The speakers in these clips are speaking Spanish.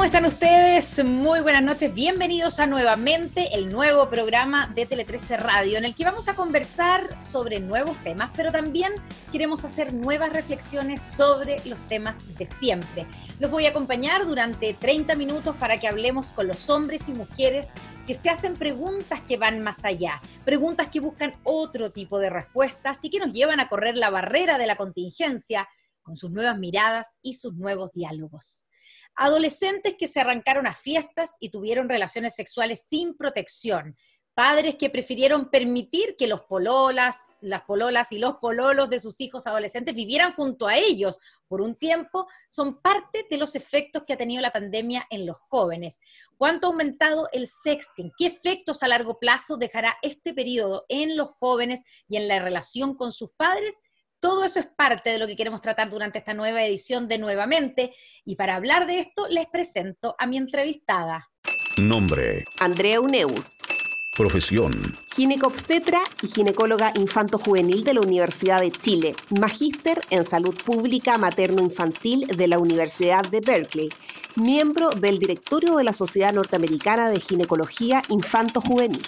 ¿Cómo están ustedes? Muy buenas noches, bienvenidos a nuevamente el nuevo programa de Tele13 Radio, en el que vamos a conversar sobre nuevos temas, pero también queremos hacer nuevas reflexiones sobre los temas de siempre. Los voy a acompañar durante 30 minutos para que hablemos con los hombres y mujeres que se hacen preguntas que van más allá, preguntas que buscan otro tipo de respuestas y que nos llevan a correr la barrera de la contingencia con sus nuevas miradas y sus nuevos diálogos. Adolescentes que se arrancaron a fiestas y tuvieron relaciones sexuales sin protección. Padres que prefirieron permitir que las pololas y los pololos de sus hijos adolescentes vivieran junto a ellos por un tiempo, son parte de los efectos que ha tenido la pandemia en los jóvenes. ¿Cuánto ha aumentado el sexting? ¿Qué efectos a largo plazo dejará este periodo en los jóvenes y en la relación con sus padres? Todo eso es parte de lo que queremos tratar durante esta nueva edición de Nuevamente. Y para hablar de esto, les presento a mi entrevistada. Nombre: Andrea Uneus. Profesión: Ginecobstetra y ginecóloga infanto-juvenil de la Universidad de Chile. Magíster en Salud Pública Materno-Infantil de la Universidad de Berkeley. Miembro del directorio de la Sociedad Norteamericana de Ginecología Infanto-Juvenil.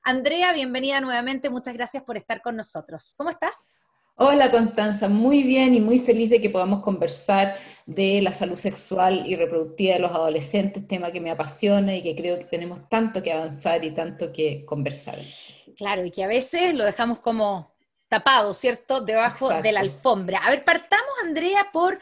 Andrea, bienvenida nuevamente, muchas gracias por estar con nosotros. ¿Cómo estás? Hola Constanza, muy bien y muy feliz de que podamos conversar de la salud sexual y reproductiva de los adolescentes, tema que me apasiona y que creo que tenemos tanto que avanzar y tanto que conversar. Claro, y que a veces lo dejamos como tapado, ¿cierto? Debajo Exacto. de la alfombra. A ver, partamos, Andrea, por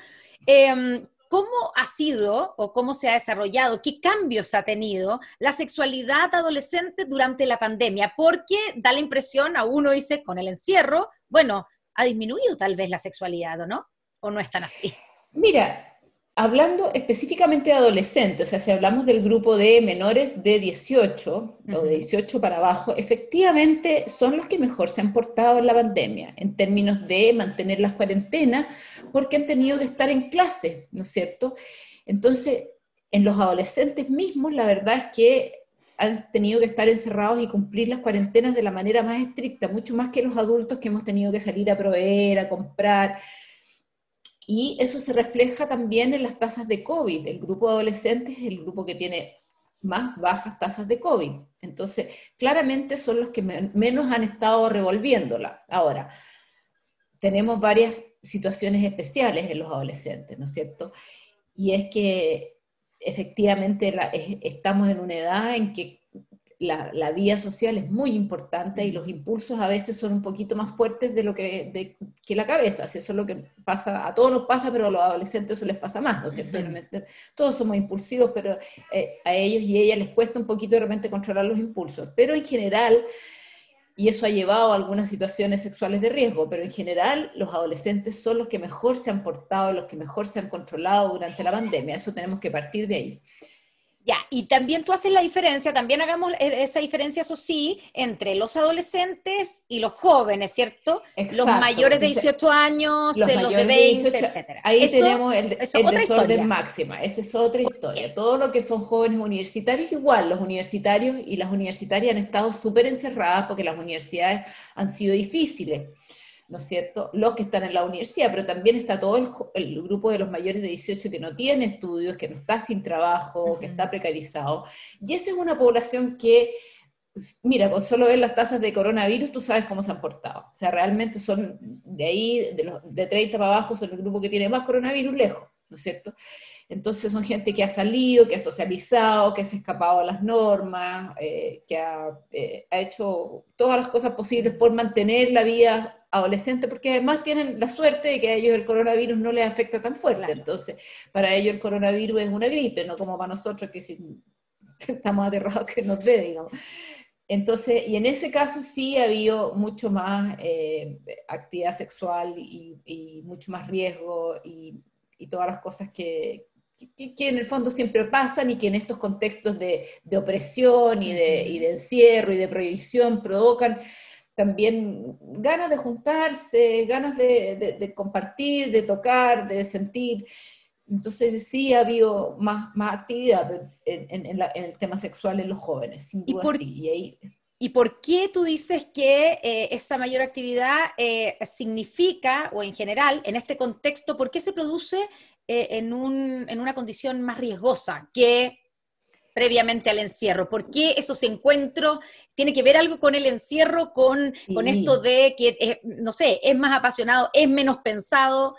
cómo ha sido o cómo se ha desarrollado, qué cambios ha tenido la sexualidad adolescente durante la pandemia, porque da la impresión, a uno dice, con el encierro, bueno, ha disminuido tal vez la sexualidad, ¿o no? ¿O no es tan así? Mira, hablando específicamente de adolescentes, o sea, si hablamos del grupo de menores de 18 o de 18 para abajo, efectivamente son los que mejor se han portado en la pandemia, en términos de mantener las cuarentenas, porque han tenido que estar en clase, ¿no es cierto? Entonces, en los adolescentes mismos, la verdad es que han tenido que estar encerrados y cumplir las cuarentenas de la manera más estricta, mucho más que los adultos que hemos tenido que salir a proveer, a comprar. Y eso se refleja también en las tasas de COVID. El grupo de adolescentes es el grupo que tiene más bajas tasas de COVID. Entonces, claramente son los que menos han estado revolviéndola. Ahora, tenemos varias situaciones especiales en los adolescentes, ¿no es cierto? Y es que efectivamente estamos en una edad en que la vida social es muy importante y los impulsos a veces son un poquito más fuertes de lo que la cabeza. Si eso es lo que pasa, a todos nos pasa, pero a los adolescentes eso les pasa más, ¿no es cierto? Todos somos impulsivos, pero a ellos y ellas les cuesta un poquito de repente controlar los impulsos. Pero en general, y eso ha llevado a algunas situaciones sexuales de riesgo, pero en general los adolescentes son los que mejor se han portado, los que mejor se han controlado durante la pandemia. Eso tenemos que partir de ahí. Ya, y también tú haces la diferencia, también hagamos esa diferencia, eso sí, entre los adolescentes y los jóvenes, ¿cierto? Exacto, Los mayores de entonces, 18 años, los los de mayores de 20, 18, etcétera. ahí Eso tenemos el es otra desorden historia. máxima, esa es otra ¿Por historia. qué? Todo lo que son jóvenes universitarios, igual, los universitarios y las universitarias han estado súper encerradas porque las universidades han sido difíciles, ¿no es cierto? Los que están en la universidad, pero también está todo el grupo de los mayores de 18 que no tiene estudios, que no está sin trabajo, que está precarizado. Y esa es una población que, mira, con solo ver las tasas de coronavirus, tú sabes cómo se han portado. O sea, realmente son de ahí, de 30 para abajo, son el grupo que tiene más coronavirus lejos, ¿no es cierto? Entonces son gente que ha salido, que ha socializado, que se ha escapado a las normas, que ha hecho todas las cosas posibles por mantener la vida adolescente, porque además tienen la suerte de que a ellos el coronavirus no les afecta tan fuerte. Claro. Entonces, para ellos el coronavirus es una gripe, no como para nosotros que si estamos aterrados que nos dé, digamos. Entonces, y en ese caso sí ha habido mucho más actividad sexual y mucho más riesgo y todas las cosas que en el fondo siempre pasan y que en estos contextos de opresión y de encierro y de prohibición provocan también ganas de juntarse, ganas de compartir, de tocar, de sentir. Entonces sí ha habido más actividad en el tema sexual en los jóvenes, sin duda sí. Y ahí ¿Y por qué tú dices que esa mayor actividad significa, o en general, en este contexto, por qué se produce en una condición más riesgosa que previamente al encierro? ¿Por qué esos encuentros tiene que ver algo con el encierro, con esto Sí, de que, no sé, es más apasionado, es menos pensado,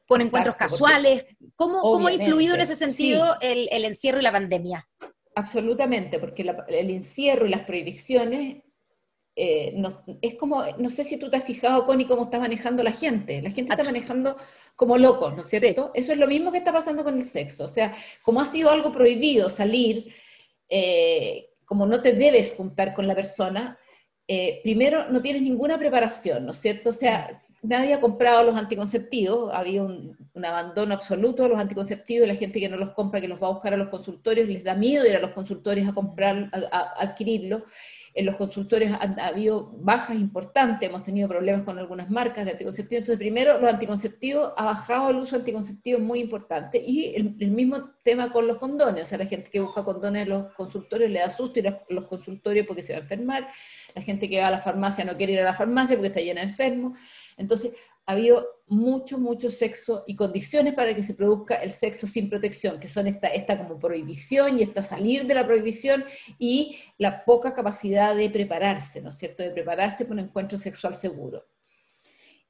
con encuentros exacto, porque casuales? ¿Cómo ha influido en ese obviamente, sentido sí, el encierro y la pandemia? absolutamente, porque el encierro y las prohibiciones, es como, no sé si tú te has fijado, Connie, cómo está manejando la gente está manejando como locos, ¿no es Sí. cierto? Eso es lo mismo que está pasando con el sexo, o sea, como ha sido algo prohibido salir, como no te debes juntar con la persona, primero no tienes ninguna preparación, ¿no es cierto? O Mm. sea, nadie ha comprado los anticonceptivos, había un abandono absoluto de los anticonceptivos, y la gente que no los compra, que los va a buscar a los consultorios, les da miedo ir a los consultorios a comprar, a adquirirlos. En los consultorios ha habido bajas importantes, hemos tenido problemas con algunas marcas de anticonceptivos. Entonces, primero, los anticonceptivos, ha bajado el uso de anticonceptivos muy importante, y el mismo tema con los condones, o sea, la gente que busca condones en los consultorios le da susto ir a los consultorios porque se va a enfermar, la gente que va a la farmacia no quiere ir a la farmacia porque está llena de enfermos. Entonces, ha habido mucho, mucho sexo y condiciones para que se produzca el sexo sin protección, que son esta como prohibición y esta salir de la prohibición, y la poca capacidad de prepararse, ¿no es cierto?, de prepararse para un encuentro sexual seguro.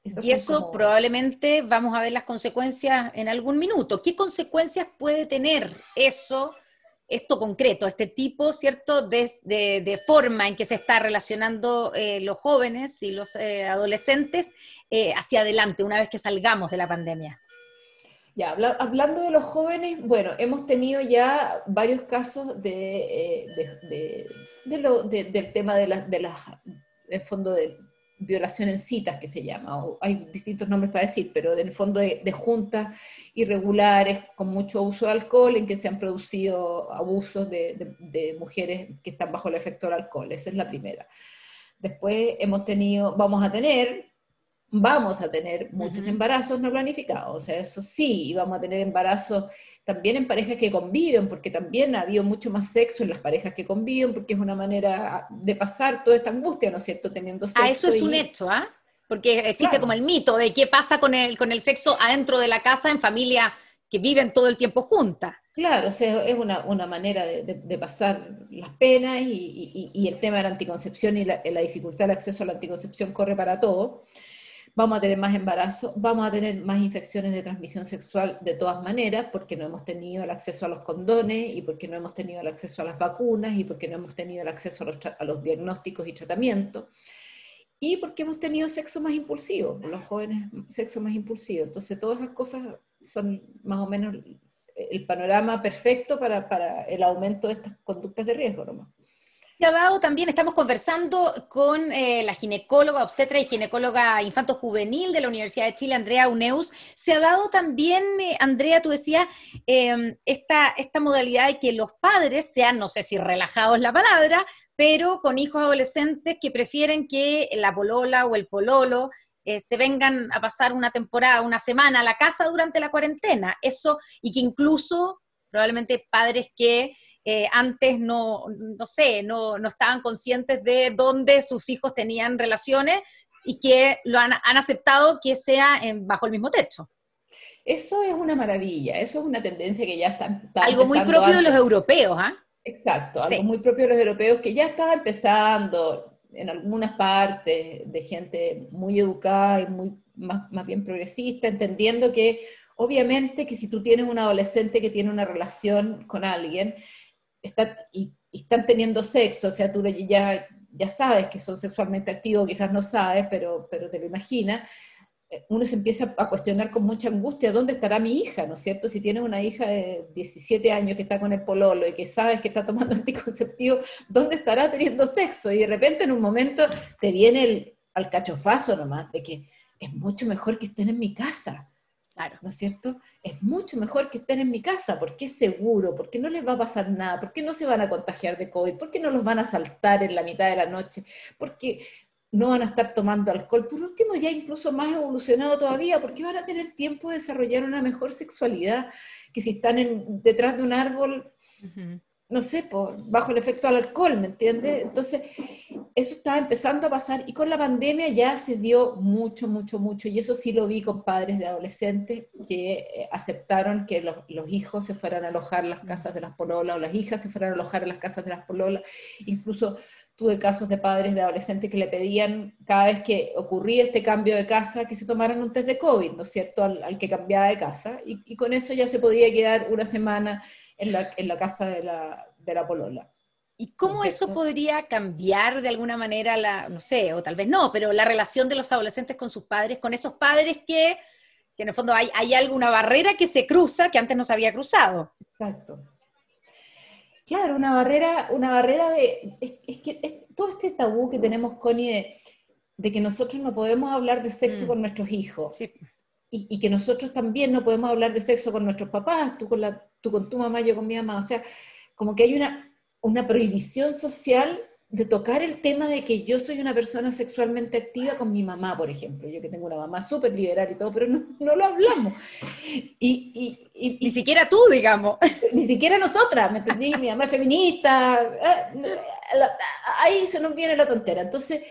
Estas Y son eso como, probablemente vamos a ver las consecuencias en algún minuto. ¿Qué consecuencias puede tener esto concreto, este tipo, ¿cierto?, de forma en que se está relacionando los jóvenes y los adolescentes hacia adelante, una vez que salgamos de la pandemia? ya, hablando de los jóvenes, bueno, hemos tenido ya varios casos del tema en fondo de violación en citas, que se llama, o hay distintos nombres para decir, pero en el fondo de juntas irregulares con mucho uso de alcohol, en que se han producido abusos de mujeres que están bajo el efecto del alcohol. Esa es la primera. Después vamos a tener muchos Ujú. embarazos no planificados, o sea, eso sí, y vamos a tener embarazos también en parejas que conviven, porque también ha habido mucho más sexo en las parejas que conviven, porque es una manera de pasar toda esta angustia, ¿no es cierto?, teniendo Ah, eso sexo es un y, hecho, ¿ah? Porque existe como claro, el mito de qué pasa con el sexo adentro de la casa en familias que viven todo el tiempo juntas. claro, o sea, es una manera de pasar las penas, y el tema de la anticoncepción y la dificultad del acceso a la anticoncepción corre para todo. Vamos a tener más embarazo, vamos a tener más infecciones de transmisión sexual de todas maneras, porque no hemos tenido el acceso a los condones, y porque no hemos tenido el acceso a las vacunas, y porque no hemos tenido el acceso a los diagnósticos y tratamientos, y porque hemos tenido sexo más impulsivo, los jóvenes sexo más impulsivo. Entonces, todas esas cosas son más o menos el panorama perfecto para el aumento de estas conductas de riesgo, nomás. Se ha dado también, estamos conversando con la ginecóloga, obstetra y ginecóloga infanto-juvenil de la Universidad de Chile, Andrea Uneus. Se ha dado también, Andrea, tú decías, esta modalidad de que los padres sean, no sé si relajados la palabra, pero con hijos adolescentes que prefieren que la polola o el pololo se vengan a pasar una temporada, una semana a la casa durante la cuarentena. Eso, y que incluso probablemente padres que antes no sé, no estaban conscientes de dónde sus hijos tenían relaciones y que lo han aceptado que sea bajo el mismo techo. Eso es una maravilla, eso es una tendencia que ya está Algo muy empezando propio de los antes. europeos, ¿ah? Exacto, algo Sí. muy propio de los europeos, que ya estaba empezando en algunas partes, de gente muy educada y más bien progresista, entendiendo que obviamente que si tú tienes un adolescente que tiene una relación con alguien, y están teniendo sexo, o sea, tú ya sabes que son sexualmente activos, quizás no sabes, pero te lo imaginas, uno se empieza a cuestionar con mucha angustia: ¿dónde estará mi hija? ¿No es cierto? Si tienes una hija de 17 años que está con el pololo y que sabes que está tomando anticonceptivo, ¿dónde estará teniendo sexo? Y de repente en un momento te viene al cachofazo nomás, de que es mucho mejor que estén en mi casa, Claro. ¿no es cierto? Es mucho mejor que estén en mi casa, porque es seguro, porque no les va a pasar nada, porque no se van a contagiar de COVID, porque no los van a asaltar en la mitad de la noche, porque no van a estar tomando alcohol. Por último, ya incluso más evolucionado todavía, porque van a tener tiempo de desarrollar una mejor sexualidad, que si están detrás de un árbol, Ujú. no sé, bajo el efecto del alcohol, ¿me entiendes? Entonces, eso estaba empezando a pasar y con la pandemia ya se vio mucho, mucho, mucho, y eso sí lo vi con padres de adolescentes que aceptaron que los hijos se fueran a alojar en las casas de las pololas o las hijas se fueran a alojar en las casas de las pololas. Incluso tuve casos de padres de adolescentes que le pedían cada vez que ocurría este cambio de casa que se tomaran un test de COVID, ¿no es cierto?, al que cambiaba de casa, y con eso ya se podía quedar una semana en la casa de la polola. ¿Y cómo eso podría cambiar de alguna manera no sé, o tal vez no, pero la relación de los adolescentes con sus padres, con esos padres que en el fondo hay alguna barrera que se cruza que antes no se había cruzado? Exacto. Claro, una barrera es que todo este tabú que tenemos, Connie, de que nosotros no podemos hablar de sexo con nuestros hijos. Sí. Y que nosotros también no podemos hablar de sexo con nuestros papás, tú con tu mamá, yo con mi mamá. O sea, como que hay una prohibición social de tocar el tema de que yo soy una persona sexualmente activa con mi mamá, por ejemplo. Yo que tengo una mamá súper liberal y todo, pero no lo hablamos. Ni siquiera tú, digamos. Ni siquiera nosotras, ¿me entendí? Mi mamá es feminista. Ahí se nos viene la tontera. Entonces,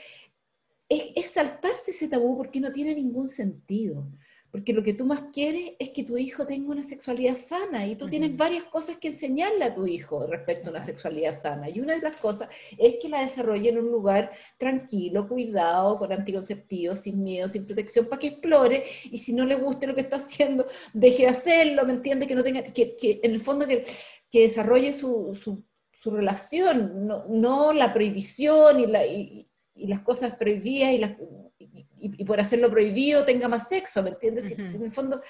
es saltarse ese tabú porque no tiene ningún sentido. Porque lo que tú más quieres es que tu hijo tenga una sexualidad sana, y tú tienes varias cosas que enseñarle a tu hijo respecto a una sexualidad sana, y una de las cosas es que la desarrolle en un lugar tranquilo, cuidado, con anticonceptivos, sin miedo, sin protección, para que explore, y si no le guste lo que está haciendo, deje de hacerlo, ¿me entiende? Que no tenga, que en el fondo que desarrolle su relación, no la prohibición y las cosas prohibidas y por hacerlo prohibido tenga más sexo, ¿me entiendes? Si en el fondo,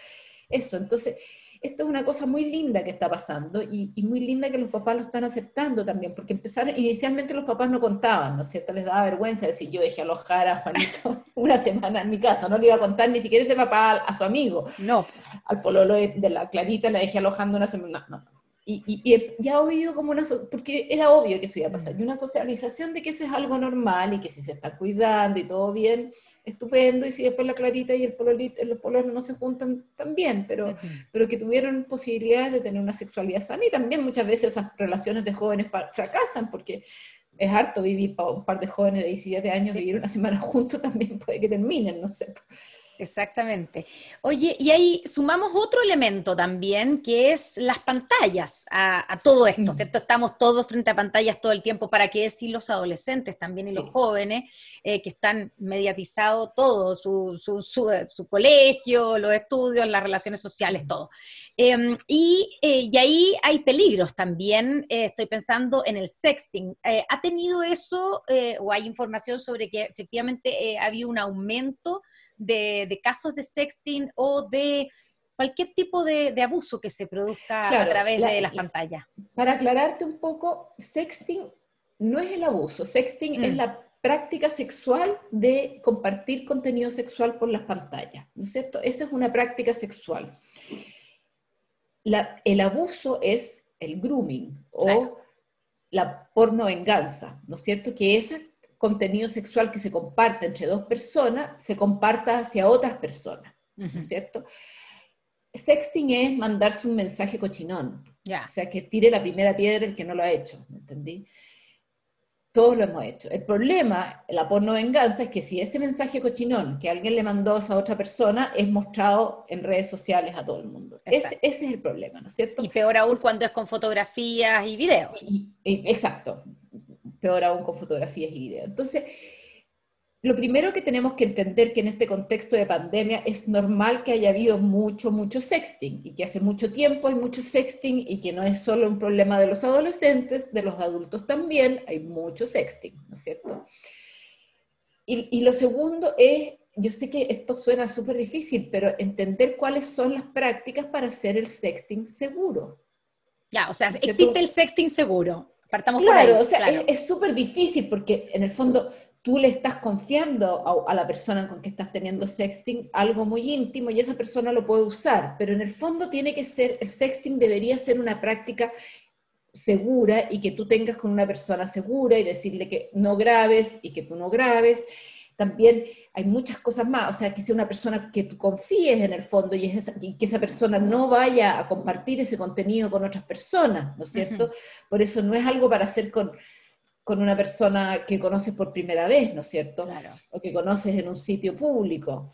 eso. Entonces, esto es una cosa muy linda que está pasando y muy linda que los papás lo están aceptando también, porque inicialmente los papás no contaban, ¿no es cierto? Les daba vergüenza decir, yo dejé alojar a Juanito una semana en mi casa, no le iba a contar ni siquiera ese papá a su amigo. No. Al pololo de la Clarita la dejé alojando una semana, no. Y ya ha oído como porque era obvio que eso iba a pasar, y una socialización de que eso es algo normal, y que si se está cuidando y todo bien, estupendo, y si después la Clarita y los pololos no se juntan, también, pero que tuvieron posibilidades de tener una sexualidad sana, y también muchas veces esas relaciones de jóvenes fracasan, porque es harto vivir para un par de jóvenes de 17 años, vivir una semana juntos también puede que terminen, no sé. Exactamente. Oye, y ahí sumamos otro elemento también, que es las pantallas a todo esto, ¿cierto? Estamos todos frente a pantallas todo el tiempo, ¿para qué decir los adolescentes también y los jóvenes, que están mediatizados todo, su colegio, los estudios, las relaciones sociales, todo. Y ahí hay peligros también, estoy pensando en el sexting. ¿Ha tenido eso o hay información sobre que efectivamente ha habido un aumento de casos de sexting o de cualquier tipo de abuso que se produzca a través de las pantallas? Para aclararte un poco, sexting no es el abuso, sexting es la práctica sexual de compartir contenido sexual por las pantallas, ¿no es cierto? Eso es una práctica sexual. El abuso es el grooming o la pornovenganza, ¿no es cierto? Que ese contenido sexual que se comparte entre dos personas se comparta hacia otras personas, ¿no es cierto? Sexting es mandarse un mensaje cochinón, o sea, que tire la primera piedra el que no lo ha hecho, ¿me entendí? Todos lo hemos hecho. El problema, la pornovenganza, es que si ese mensaje cochinón que alguien le mandó a esa otra persona es mostrado en redes sociales a todo el mundo. Ese es el problema, ¿no es cierto? Y peor aún cuando es con fotografías y videos. Exacto. Peor aún con fotografías y videos. Entonces, lo primero que tenemos que entender que en este contexto de pandemia es normal que haya habido mucho sexting, y que hace mucho tiempo hay mucho sexting, y que no es solo un problema de los adolescentes, de los adultos también hay mucho sexting, ¿no es cierto? Y lo segundo es, yo sé que esto suena súper difícil, pero entender cuáles son las prácticas para hacer el sexting seguro. Ya, o sea, existe el sexting seguro. Partamos claro, por ahí. O sea, es súper difícil porque en el fondo tú le estás confiando a la persona con que estás teniendo sexting algo muy íntimo, y esa persona lo puede usar, pero en el fondo tiene que ser, el sexting debería ser una práctica segura, y que tú tengas con una persona segura, y decirle que no grabes y que tú no grabes, también hay muchas cosas más, o sea, que sea una persona que tú confíes en el fondo y que esa persona no vaya a compartir ese contenido con otras personas, ¿no es cierto? Por eso no es algo para hacer con una persona que conoces por primera vez, ¿no es cierto? Claro. O que conoces en un sitio público.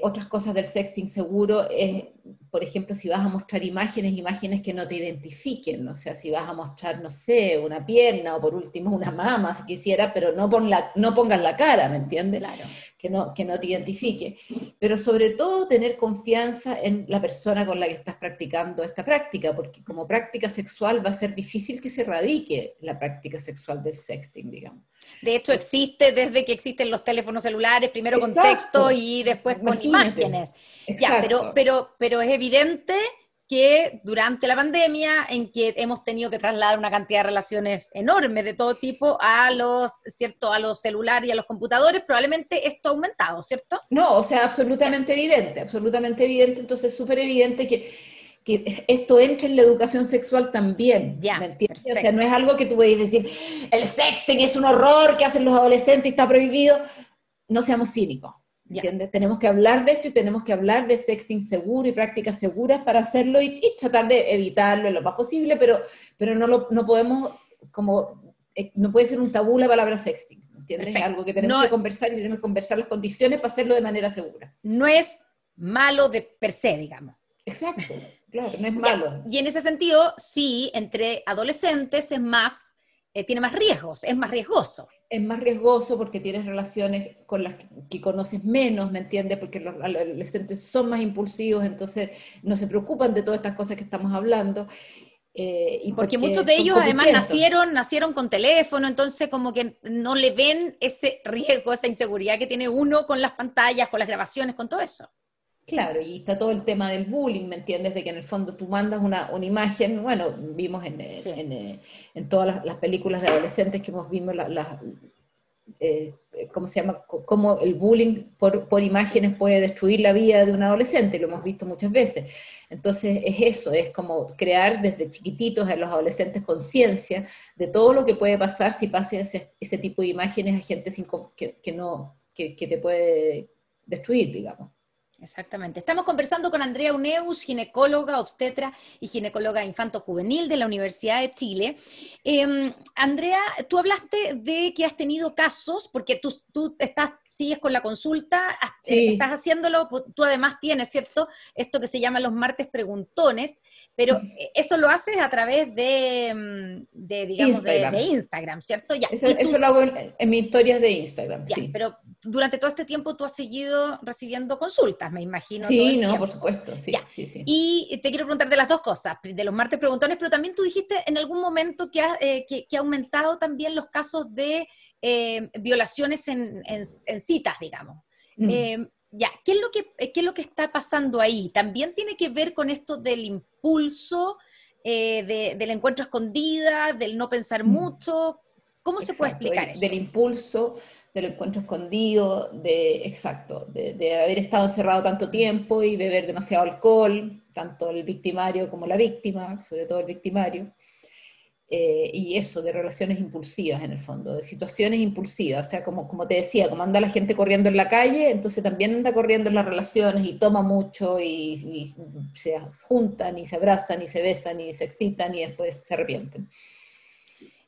Otras cosas del sexting seguro es, por ejemplo, si vas a mostrar imágenes que no te identifiquen, o sea, si vas a mostrar, no sé, una pierna o por último una mama, si quisiera, pero no pongas la cara, ¿me entiendes? Claro. Que no te identifique. Pero sobre todo tener confianza en la persona con la que estás practicando esta práctica, porque como práctica sexual va a ser difícil que se erradique la práctica sexual del sexting, digamos. De hecho, existe desde que existen los teléfonos celulares, primero con Exacto. texto y después con Imagínate. imágenes. Exacto. Ya, pero es evidente que durante la pandemia, en que hemos tenido que trasladar una cantidad de relaciones enormes de todo tipo a los celulares y a los computadores, probablemente esto ha aumentado, ¿cierto? No, o sea, absolutamente evidente, entonces es súper evidente que esto entra en la educación sexual también, Ya, ¿me entiendes? perfecto. O sea, no es algo que tú puedes decir, el sexting es un horror que hacen los adolescentes y está prohibido. No seamos cínicos, ¿entiendes? Tenemos que hablar de esto y tenemos que hablar de sexting seguro y prácticas seguras para hacerlo y tratar de evitarlo lo más posible, pero no podemos, no puede ser un tabú la palabra sexting, ¿entiendes? Perfecto. Es algo que tenemos que conversar y tenemos que conversar las condiciones para hacerlo de manera segura. No es malo de per se, digamos. Exacto, claro, no es malo. Y en ese sentido, sí, entre adolescentes tiene más riesgos, es más riesgoso. Es más riesgoso porque tienes relaciones con las que conoces menos, ¿me entiendes? Porque los adolescentes son más impulsivos, entonces no se preocupan de todas estas cosas que estamos hablando. Y porque muchos de ellos además copuchentos. nacieron con teléfono, entonces como que no le ven ese riesgo, esa inseguridad que tiene uno con las pantallas, con las grabaciones, con todo eso. Claro, y está todo el tema del bullying, ¿me entiendes? De que en el fondo tú mandas una imagen, bueno, vimos en todas las películas de adolescentes que hemos visto, ¿cómo se llama? Cómo el bullying por imágenes puede destruir la vida de un adolescente, lo hemos visto muchas veces. Entonces es eso, es como crear desde chiquititos a los adolescentes conciencia de todo lo que puede pasar si pasa ese tipo de imágenes a gente que te puede destruir, digamos. Exactamente. Estamos conversando con Andrea Uneus, ginecóloga, obstetra y ginecóloga infanto-juvenil de la Universidad de Chile. Andrea, tú hablaste de que has tenido casos, porque tú sigues con la consulta, estás haciéndolo, tú además tienes, ¿cierto? Esto que se llama los martes preguntones, pero eso lo haces a través de Instagram, ¿cierto? Ya. Eso lo hago en mis historias de Instagram, ya, sí. Pero durante todo este tiempo tú has seguido recibiendo consultas, me imagino. Sí, no, por supuesto, sí, sí. Y te quiero preguntar de las dos cosas, de los martes preguntones, pero también tú dijiste en algún momento que ha aumentado también los casos de violaciones en citas, digamos. ¿Qué es lo que está pasando ahí? ¿También tiene que ver con esto del impulso, del encuentro a escondidas, del no pensar mucho? ¿Cómo se puede explicar eso? Del impulso, del encuentro escondido, de haber estado encerrado tanto tiempo y beber demasiado alcohol, tanto el victimario como la víctima, sobre todo el victimario. Y eso, de relaciones impulsivas en el fondo, de situaciones impulsivas, o sea, como te decía, como anda la gente corriendo en la calle, entonces también anda corriendo en las relaciones y toma mucho y se juntan y se abrazan y se besan y se excitan y después se arrepienten.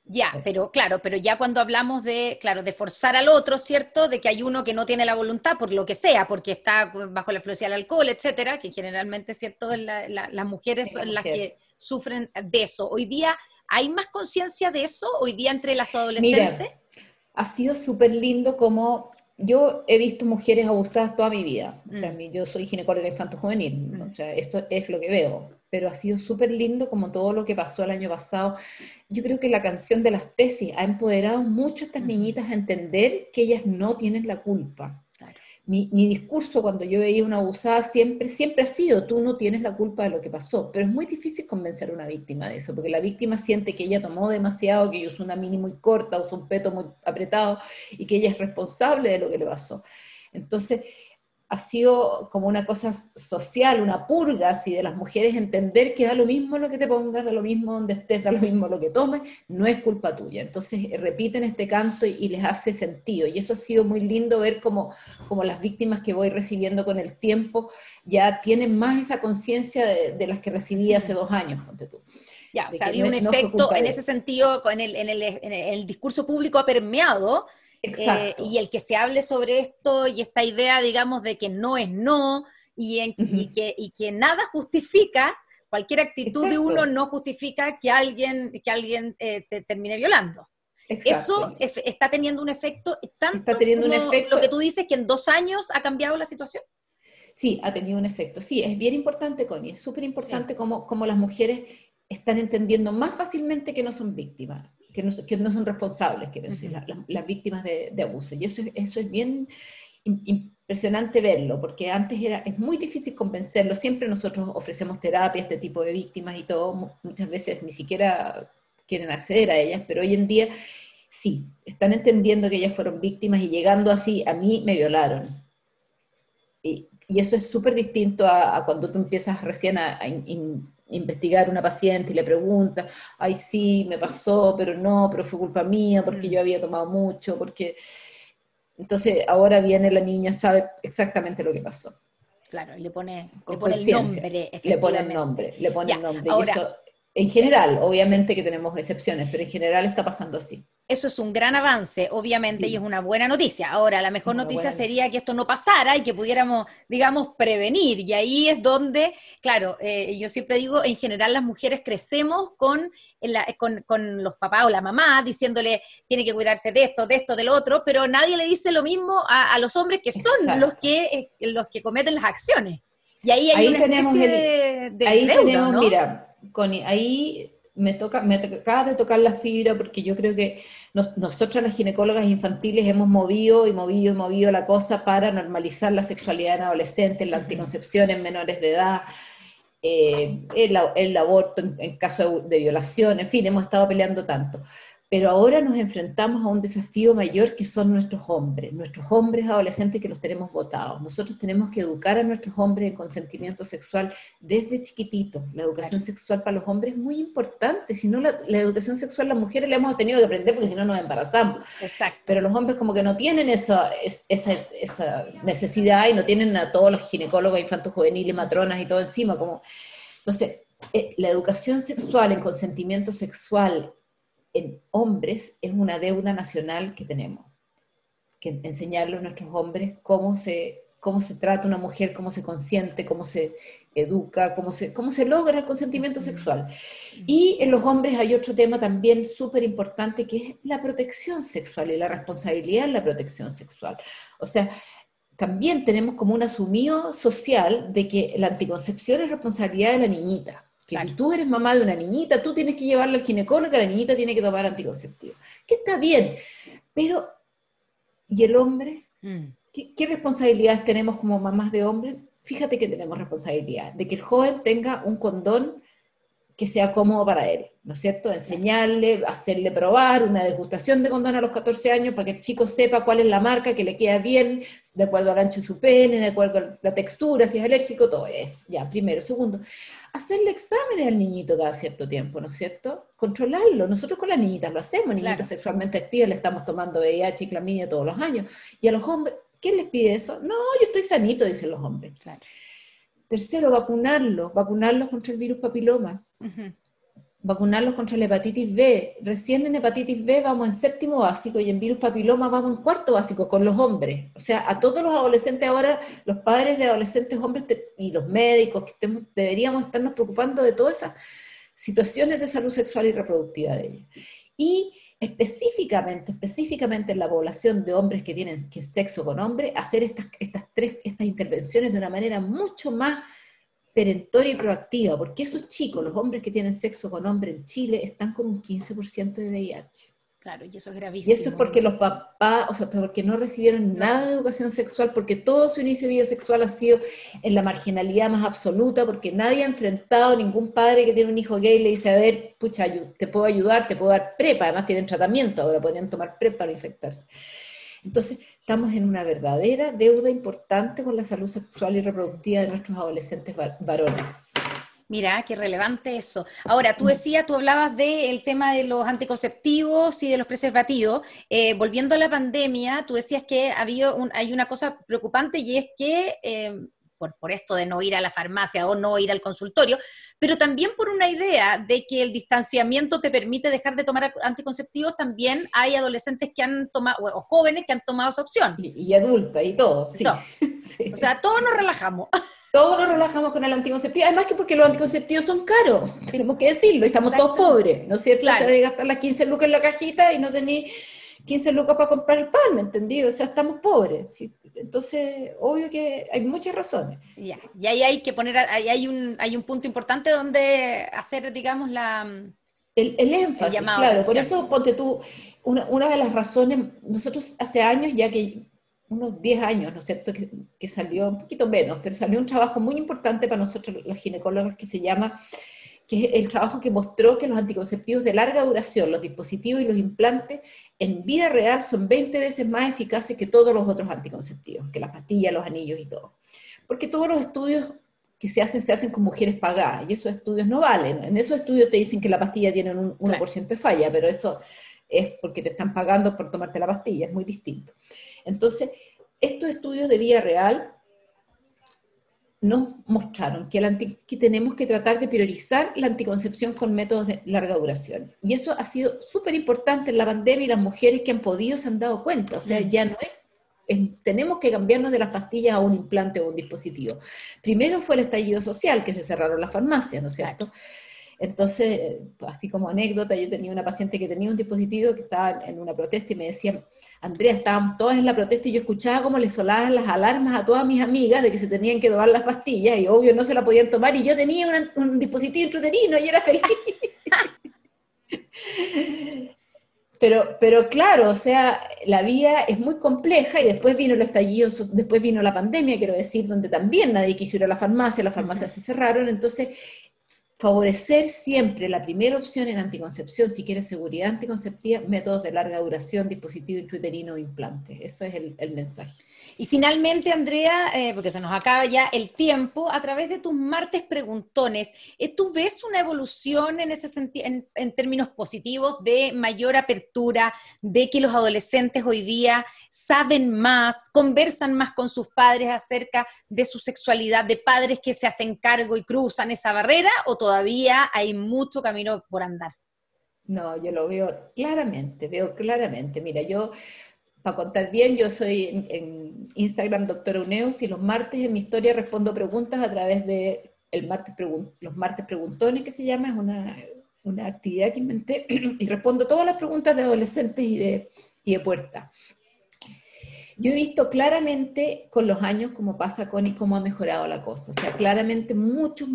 Ya, pero ya cuando hablamos de forzar al otro, ¿cierto? De que hay uno que no tiene la voluntad por lo que sea, porque está bajo la influencia del alcohol, etcétera, que generalmente, ¿cierto? Las mujeres son las que sufren de eso. Hoy día, ¿hay más conciencia de eso hoy día entre las adolescentes? Mira, ha sido súper lindo como yo he visto mujeres abusadas toda mi vida. O sea, yo soy ginecóloga infanto-juvenil, o sea, esto es lo que veo. Pero ha sido súper lindo como todo lo que pasó el año pasado. Yo creo que la canción de las tesis ha empoderado mucho a estas niñitas a entender que ellas no tienen la culpa. Claro. Mi discurso cuando yo veía una abusada siempre ha sido, tú no tienes la culpa de lo que pasó, pero es muy difícil convencer a una víctima de eso, porque la víctima siente que ella tomó demasiado, que ella usó una mini muy corta, usó un peto muy apretado, y que ella es responsable de lo que le pasó. Entonces, ha sido como una cosa social, una purga así de las mujeres, entender que da lo mismo lo que te pongas, da lo mismo donde estés, da lo mismo lo que tomes, no es culpa tuya. Entonces repiten este canto y les hace sentido. Y eso ha sido muy lindo ver como las víctimas que voy recibiendo con el tiempo ya tienen más esa conciencia de las que recibí hace 2 años, ponte tú. Ya, o sea, había un efecto en ese sentido, en el discurso público ha permeado. Y el que se hable sobre esto y esta idea, digamos, de que no es no y que nada justifica, cualquier actitud de uno no justifica que alguien te termine violando. Eso está teniendo un efecto, tanto como lo que tú dices, que en 2 años ha cambiado la situación. Sí, ha tenido un efecto. Sí, es bien importante, Connie, es súper importante cómo las mujeres están entendiendo más fácilmente que no son víctimas, que no son responsables, quiero decir, las víctimas de abuso. Y eso es bien impresionante verlo, porque antes es muy difícil convencerlo. Siempre nosotros ofrecemos terapia a este tipo de víctimas y todo, muchas veces ni siquiera quieren acceder a ellas, pero hoy en día sí, están entendiendo que ellas fueron víctimas y llegando así, a mí me violaron. Y eso es súper distinto a cuando tú empiezas recién a investigar una paciente y le preguntas, ay sí, me pasó, pero fue culpa mía, porque yo había tomado mucho, porque... Entonces ahora viene la niña, sabe exactamente lo que pasó. Claro, le pone el nombre, efectivamente. Le pone el nombre. Ahora, y eso, en general, obviamente que tenemos excepciones, pero en general está pasando así. Eso es un gran avance, obviamente, y es una buena noticia. Ahora, la mejor noticia sería que esto no pasara y que pudiéramos, digamos, prevenir. Y ahí es donde, claro, yo siempre digo, en general las mujeres crecemos con los papás o la mamá diciéndole, tiene que cuidarse de esto, del otro, pero nadie le dice lo mismo a los hombres que son los que cometen las acciones. Y ahí una especie de ahí deuda, tenemos, ¿no? mira, Connie, ahí me acaba de tocar la fibra, porque yo creo que nosotras las ginecólogas infantiles hemos movido la cosa para normalizar la sexualidad en adolescentes, la anticoncepción en menores de edad, el aborto en caso de violación, en fin, hemos estado peleando tanto. Pero ahora nos enfrentamos a un desafío mayor, que son nuestros hombres adolescentes, que los tenemos votados. Nosotros tenemos que educar a nuestros hombres en consentimiento sexual desde chiquititos. La educación sexual para los hombres es muy importante. Si no, la educación sexual las mujeres la hemos tenido que aprender, porque si no nos embarazamos. Exacto. Pero los hombres como que no tienen esa necesidad, y no tienen a todos los ginecólogos infantos juveniles, matronas y todo encima. Entonces, la educación sexual en consentimiento sexual en hombres es una deuda nacional que tenemos, que enseñarle a nuestros hombres cómo se trata una mujer, cómo se consiente, cómo se educa, cómo se logra el consentimiento sexual. Y en los hombres hay otro tema también súper importante, que es la protección sexual y la responsabilidad en la protección sexual. O sea, también tenemos como un asumido social de que la anticoncepción es responsabilidad de la niñita. Que si tú eres mamá de una niñita, tú tienes que llevarla al ginecólogo, que la niñita tiene que tomar anticonceptivo. Que está bien, pero ¿y el hombre? ¿Qué responsabilidades tenemos como mamás de hombres? Fíjate que tenemos responsabilidad de que el joven tenga un condón que sea cómodo para él, ¿no es cierto? Enseñarle, hacerle probar una degustación de condón a los 14 años para que el chico sepa cuál es la marca que le queda bien, de acuerdo al ancho de su pene, de acuerdo a la textura, si es alérgico, todo eso. Ya, primero. Segundo, hacerle exámenes al niñito cada cierto tiempo, ¿no es cierto? Controlarlo. Nosotros con las niñitas lo hacemos, niñitas sexualmente activas, le estamos tomando VIH y clamidia todos los años. Y a los hombres, ¿quién les pide eso? No, yo estoy sanito, dicen los hombres. Claro. Tercero, vacunarlos contra el virus papiloma. Vacunarlos contra la hepatitis B. Recién en hepatitis B vamos en 7º básico, y en virus papiloma vamos en 4º básico con los hombres. O sea, a todos los adolescentes ahora, los padres de adolescentes hombres y los médicos, deberíamos estarnos preocupando de todas esas situaciones de salud sexual y reproductiva de ellos. Y específicamente en la población de hombres que tienen sexo con hombre, hacer estas intervenciones de una manera mucho más perentoria y proactiva, porque esos chicos, los hombres que tienen sexo con hombre en Chile, están con un 15% de VIH. Claro, y eso es gravísimo. Y eso es porque los papás, o sea, porque no recibieron nada de educación sexual, porque todo su inicio de vida sexual ha sido en la marginalidad más absoluta, porque nadie ha enfrentado, ningún padre que tiene un hijo gay le dice, a ver, pucha, te puedo ayudar, te puedo dar PrEP, además tienen tratamiento, ahora podrían tomar PrEP para infectarse. Entonces, estamos en una verdadera deuda importante con la salud sexual y reproductiva de nuestros adolescentes varones. Mira, qué relevante eso. Ahora, tú hablabas del tema de los anticonceptivos y de los preservativos. Volviendo a la pandemia, tú decías que hay una cosa preocupante y es que, por esto de no ir a la farmacia o no ir al consultorio, pero también por una idea de que el distanciamiento te permite dejar de tomar anticonceptivos, también hay adolescentes que han tomado, o jóvenes que han tomado esa opción. Y adultas y todo, sí. Todo. Sí. O sea, todos nos relajamos. Todos nos relajamos con el anticonceptivo, además que porque los anticonceptivos son caros, tenemos que decirlo, y estamos todos pobres, ¿no es cierto? Claro. Te de gastar las 15 lucas en la cajita y no tenés 15 lucas para comprar el pan, ¿me entendí? O sea, estamos pobres, ¿sí? Entonces, obvio que hay muchas razones. Ya, y ahí hay que poner, hay un punto importante donde hacer, digamos, El énfasis, llamado claro, atención. por eso ponte tú, una de las razones, nosotros hace años, ya que unos 10 años, ¿no es cierto?, que salió, un poquito menos, pero salió un trabajo muy importante para nosotros los ginecólogos que es el trabajo que mostró que los anticonceptivos de larga duración, los dispositivos y los implantes, en vida real son 20 veces más eficaces que todos los otros anticonceptivos, que las pastillas, los anillos y todo. Porque todos los estudios que se hacen con mujeres pagadas, y esos estudios no valen. En esos estudios te dicen que la pastilla tiene un 1% de falla, pero eso es porque te están pagando por tomarte la pastilla, es muy distinto. Entonces, estos estudios de vida real nos mostraron que tenemos que tratar de priorizar la anticoncepción con métodos de larga duración. Y eso ha sido súper importante en la pandemia, y las mujeres que han podido se han dado cuenta. O sea, ya no tenemos que cambiarnos de las pastillas a un implante o un dispositivo. Primero fue el estallido social, que se cerraron las farmacias, ¿no es cierto? Entonces, así como anécdota, yo tenía una paciente que tenía un dispositivo que estaba en una protesta y me decía, Andrea, estábamos todas en la protesta y yo escuchaba cómo le sonaban las alarmas a todas mis amigas de que se tenían que tomar las pastillas y obvio no se la podían tomar y yo tenía un dispositivo intrauterino y era feliz. Pero claro, o sea, la vida es muy compleja y después vino el estallido, después vino la pandemia, quiero decir, donde también nadie quiso ir a la farmacia, las farmacias se cerraron, entonces favorecer siempre la primera opción en anticoncepción, si quieres seguridad anticonceptiva, métodos de larga duración, dispositivo intrauterino o implante. Eso es el mensaje. Y finalmente, Andrea, porque se nos acaba ya el tiempo, a través de tus martes preguntones, ¿tú ves una evolución en ese sentido, en términos positivos, de mayor apertura, de que los adolescentes hoy día saben más, conversan más con sus padres acerca de su sexualidad, de padres que se hacen cargo y cruzan esa barrera, o todavía hay mucho camino por andar? No, yo lo veo claramente. Mira, yo, para contar bien, yo soy en Instagram Doctora Uneus y los martes en mi historia respondo preguntas a través de los martes preguntones, que se llama, es una actividad que inventé, y respondo todas las preguntas de adolescentes y de puerta. Yo he visto claramente con los años cómo pasa con y cómo ha mejorado la cosa. O sea, claramente muchas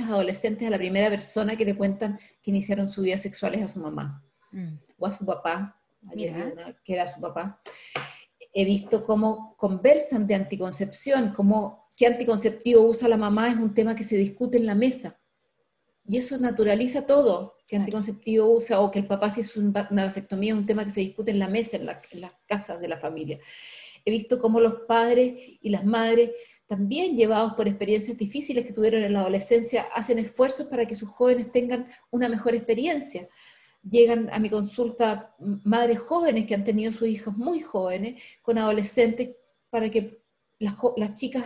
adolescentes a la primera persona que le cuentan que iniciaron su vida sexual es a su mamá o a su papá, que era su papá. He visto cómo conversan de anticoncepción, qué anticonceptivo usa la mamá es un tema que se discute en la mesa. Y eso naturaliza todo, que anticonceptivo usa, o que el papá si es una vasectomía es un tema que se discute en la mesa, en las casas de la familia. He visto cómo los padres y las madres, también llevados por experiencias difíciles que tuvieron en la adolescencia, hacen esfuerzos para que sus jóvenes tengan una mejor experiencia. Llegan a mi consulta madres jóvenes que han tenido sus hijos muy jóvenes, con adolescentes, para que las chicas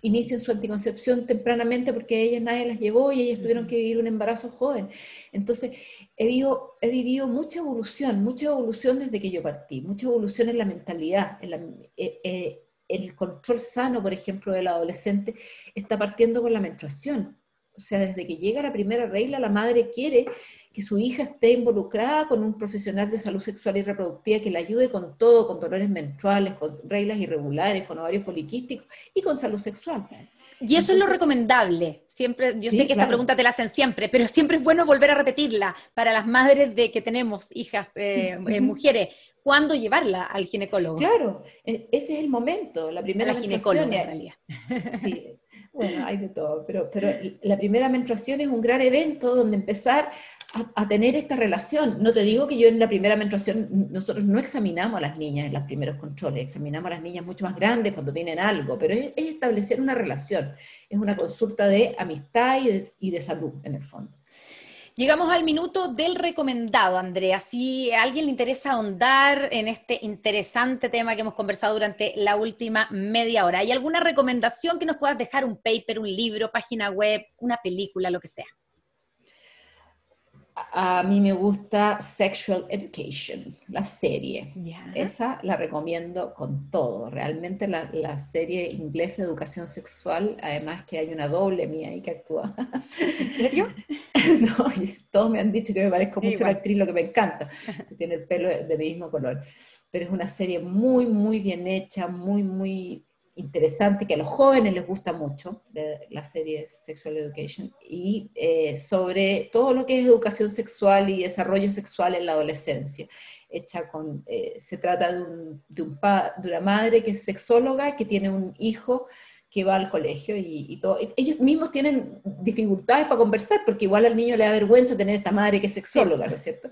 inicien su anticoncepción tempranamente, porque a ellas nadie las llevó y ellas tuvieron que vivir un embarazo joven. Entonces, he vivido mucha evolución desde que yo partí, mucha evolución en la mentalidad, el control sano, por ejemplo, del adolescente está partiendo con la menstruación. O sea, desde que llega la primera regla, la madre quiere que su hija esté involucrada con un profesional de salud sexual y reproductiva que le ayude con todo, con dolores menstruales, con reglas irregulares, con ovarios poliquísticos y con salud sexual. Y eso es lo recomendable. Siempre, yo sé que esta pregunta te la hacen siempre, pero siempre es bueno volver a repetirla para las madres de que tenemos hijas, mujeres. ¿Cuándo llevarla al ginecólogo? Claro, ese es el momento, la primera ginecóloga en realidad. Sí. Bueno, hay de todo, pero la primera menstruación es un gran evento donde empezar a tener esta relación. No te digo que yo en la primera menstruación, nosotros no examinamos a las niñas en los primeros controles, examinamos a las niñas mucho más grandes cuando tienen algo, pero es establecer una relación, es una consulta de amistad y de salud en el fondo. Llegamos al minuto del recomendado, Andrea. Si a alguien le interesa ahondar en este interesante tema que hemos conversado durante la última media hora, ¿hay alguna recomendación que nos puedas dejar? Un paper, un libro, página web, una película, lo que sea. A mí me gusta Sexual Education, la serie. Ya. Esa la recomiendo con todo. Realmente la serie inglesa Educación Sexual, además que hay una doble mía ahí que actúa. ¿En serio? No, todos me han dicho que me parezco mucho a la Igual. actriz, lo que me encanta, que tiene el pelo del mismo color. Pero es una serie muy, muy bien hecha, muy, muy interesante, que a los jóvenes les gusta mucho, la serie Sexual Education, y sobre todo lo que es educación sexual y desarrollo sexual en la adolescencia. Hecha se trata de una madre que es sexóloga, que tiene un hijo que va al colegio y todo. Ellos mismos tienen dificultades para conversar, porque igual al niño le da vergüenza tener esta madre que es sexóloga, ¿no es cierto?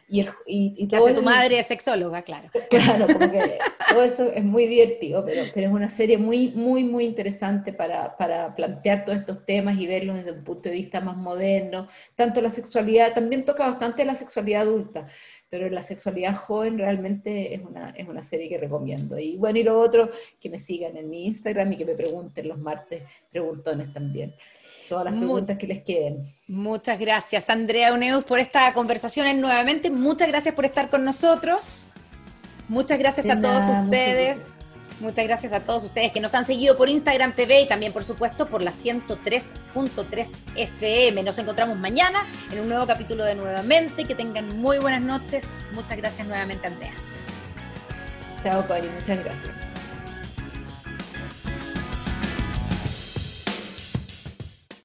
Y Que todo hace tu madre es sexóloga, claro. Claro, como que todo eso es muy divertido, pero es una serie muy, muy, muy interesante para plantear todos estos temas y verlos desde un punto de vista más moderno. Tanto la sexualidad, también toca bastante la sexualidad adulta, pero la sexualidad joven realmente es una serie que recomiendo. Y bueno, y lo otro, que me sigan en mi Instagram y que me pregunten los martes preguntones también. Todas las preguntas que les queden. Muchas gracias, Andrea Uneus, por esta conversación nuevamente. Muchas gracias por estar con nosotros. Muchas gracias a todos ustedes. Muchas gracias a todos ustedes que nos han seguido por Instagram TV y también, por supuesto, por la 103.3 FM. Nos encontramos mañana en un nuevo capítulo de Nuevamente. Que tengan muy buenas noches. Muchas gracias nuevamente, Andrea. Chao, Cori. Muchas gracias.